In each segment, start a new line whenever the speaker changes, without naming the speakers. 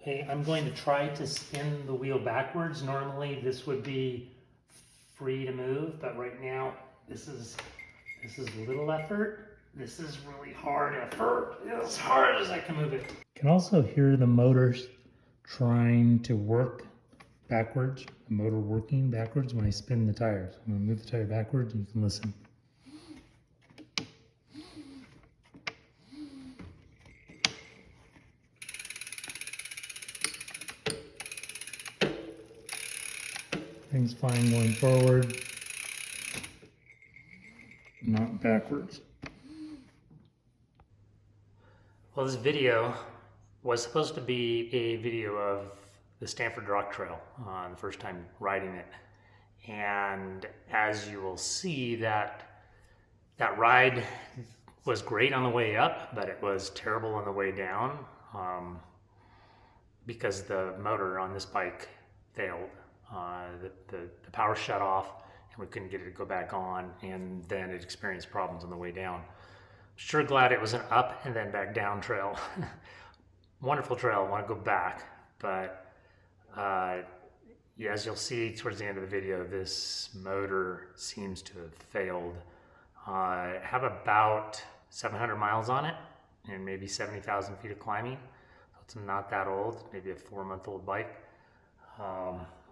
Okay, I'm going to try to spin the wheel backwards. Normally this would be free to move, but right now this is little effort. This is really hard effort. As hard as I can move it. You can also hear the motors trying to work backwards. The motor working backwards when I spin the tires. I'm going to move the tire backwards and you can listen. Things fine going forward, not backwards. Well, this video was supposed to be a video of the Stanford Rock Trail, the first time riding it. And as you will see, that ride was great on the way up, but it was terrible on the way down because the motor on this bike failed. The power shut off and we couldn't get it to go back on, and then it experienced problems on the way down. Sure glad it was an up and then back down trail. Wonderful trail, I want to go back, but yeah, as you'll see towards the end of the video, this motor seems to have failed. I have about 700 miles on it and maybe 70,000 feet of climbing. So it's not that old, maybe a 4-month-old bike.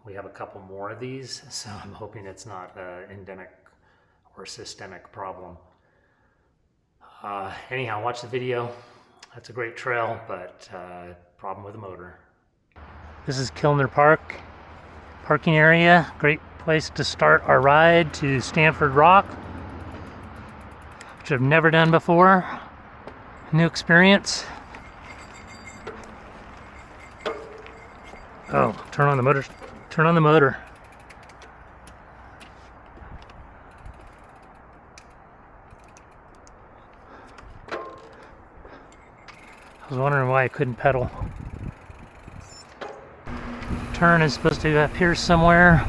We have a couple more of these, so I'm hoping it's not an endemic or systemic problem. Anyhow, watch the video. That's a great trail, but problem with the motor. This is Kilner Park, parking area. Great place to start our ride to Stanford Rock, which I've never done before. New experience. Oh, turn on the motor. Turn on the motor. I was wondering why I couldn't pedal. Turn is supposed to appear somewhere.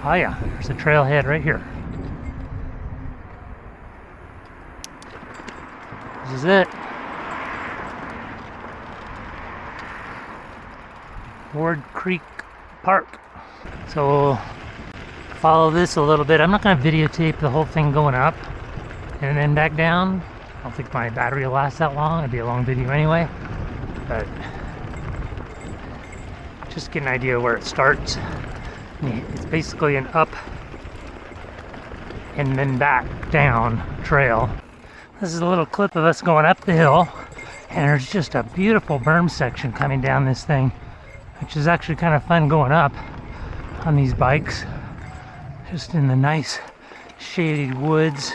Oh yeah, there's a trailhead right here. This is it. Ward Creek Park. So we'll follow this a little bit. I'm not going to videotape the whole thing going up and then back down. I don't think my battery will last that long. It'd be a long video anyway. But just get an idea where it starts. It's basically an up and then back down trail. This is a little clip of us going up the hill, and there's just a beautiful berm section coming down this thing, which is actually kind of fun going up on these bikes, just in the nice shaded woods.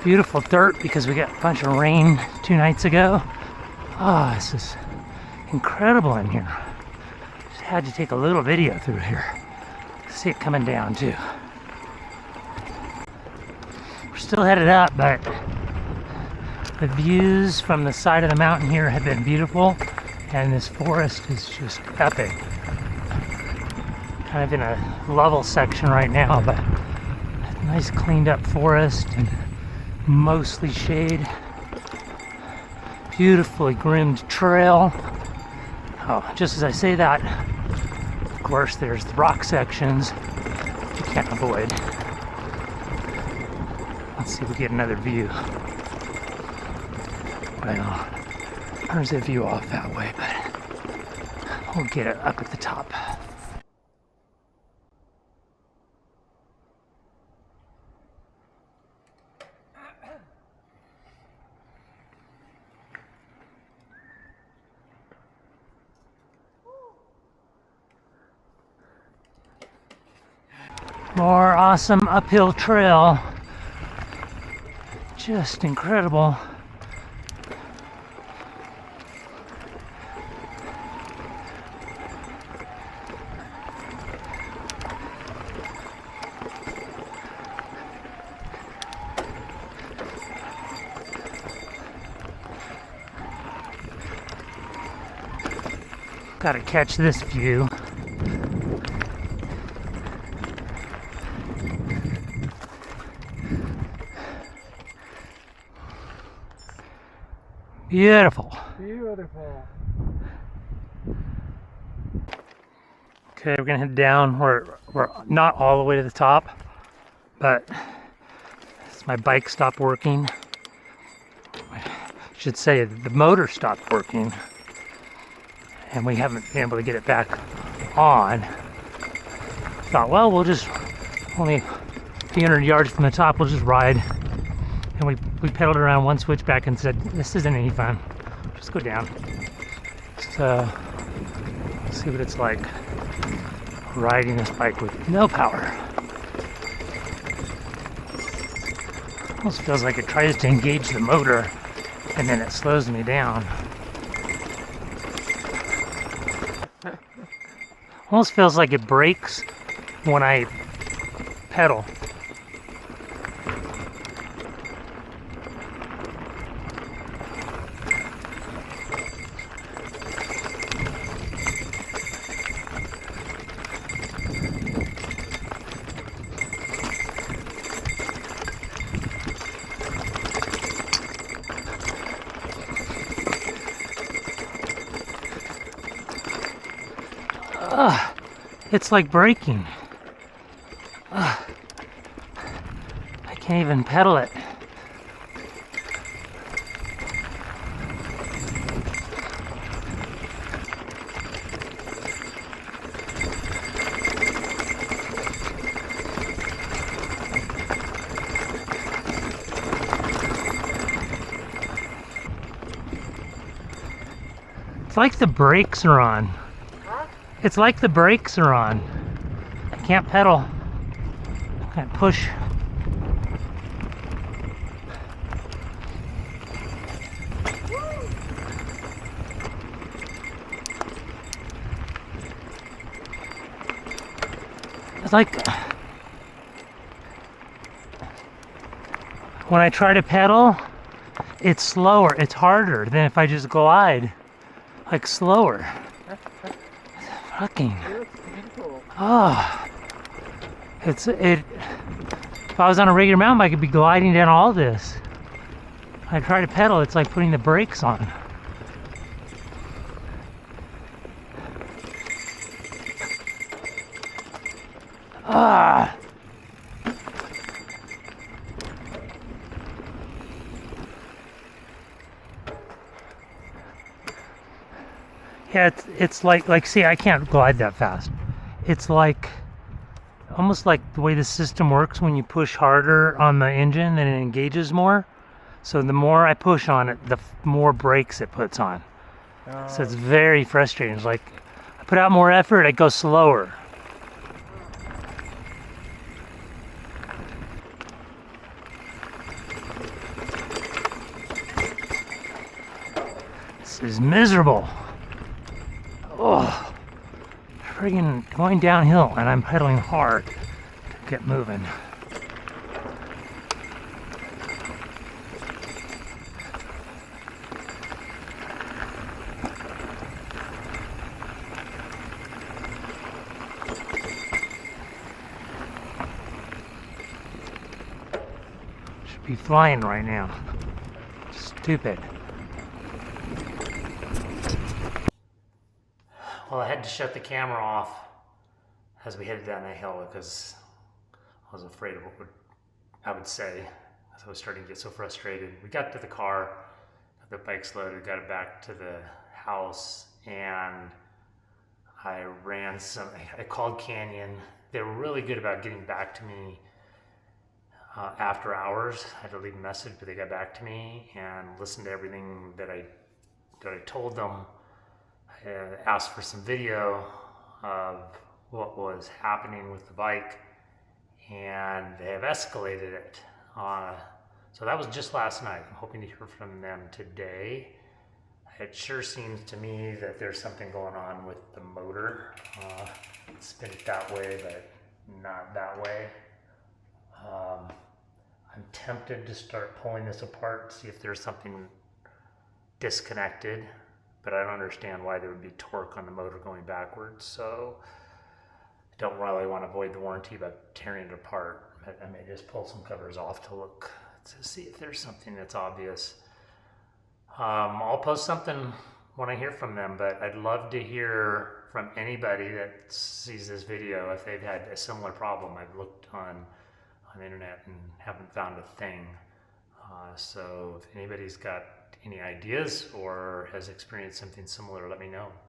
Beautiful dirt because we got a bunch of rain 2 nights ago. Oh, this is incredible in here. Just had to take a little video through here. See it coming down too. We're still headed up, but the views from the side of the mountain here have been beautiful. And this forest is just epic. Kind of in a level section right now, but nice cleaned up forest and mostly shade. Beautifully groomed trail. Oh, just as I say that, of course there's the rock sections you can't avoid. Let's see if we get another view. Well, there's a view off that way, but we'll get it up at the top. More awesome uphill trail. Just incredible. Gotta catch this view. Beautiful.
Beautiful.
Okay, we're gonna head down. We're not all the way to the top, but my bike stopped working. I should say the motor stopped working, and we haven't been able to get it back on. Thought, well, we'll just only a few hundred yards from the top. We'll just ride, and we pedaled around one switchback and said, "This isn't any fun. Just go down." So, see what it's like riding this bike with no power. Almost feels like it tries to engage the motor and then it slows me down. Almost feels like it brakes when I pedal. It's like braking. I can't even pedal it. It's like the brakes are on. It's like the brakes are on. I can't pedal. I can't push. It's like when I try to pedal, it's slower. It's harder than if I just glide. Like slower. Fucking. Oh. If I was on a regular mountain bike, I could be gliding down all this. I try to pedal, it's like putting the brakes on. Ah. Yeah, it's like see, I can't glide that fast. It's like almost like the way the system works when you push harder on the engine, then it engages more. So the more I push on it, the more brakes it puts on. So it's very frustrating. It's like I put out more effort, it goes slower. This is miserable. Oh, friggin' going downhill and I'm pedaling hard to get moving. Should be flying right now. Stupid. Well, I had to shut the camera off as we headed down that hill because I was afraid of what I would say as I was starting to get so frustrated. We got to the car, got the bikes loaded, got it back to the house, and I called Canyon. They were really good about getting back to me after hours. I had to leave a message, but they got back to me and listened to everything that I told them. Asked for some video of what was happening with the bike, and they have escalated it. So that was just last night. I'm hoping to hear from them today. It sure seems to me that there's something going on with the motor. Spin it that way, but not that way. I'm tempted to start pulling this apart, see if there's something disconnected, but I don't understand why there would be torque on the motor going backwards, so I don't really want to avoid the warranty by tearing it apart. I may just pull some covers off to see if there's something that's obvious. I'll post something when I hear from them, but I'd love to hear from anybody that sees this video if they've had a similar problem. I've looked on the internet and haven't found a thing. So if anybody's got any ideas or has experienced something similar, let me know.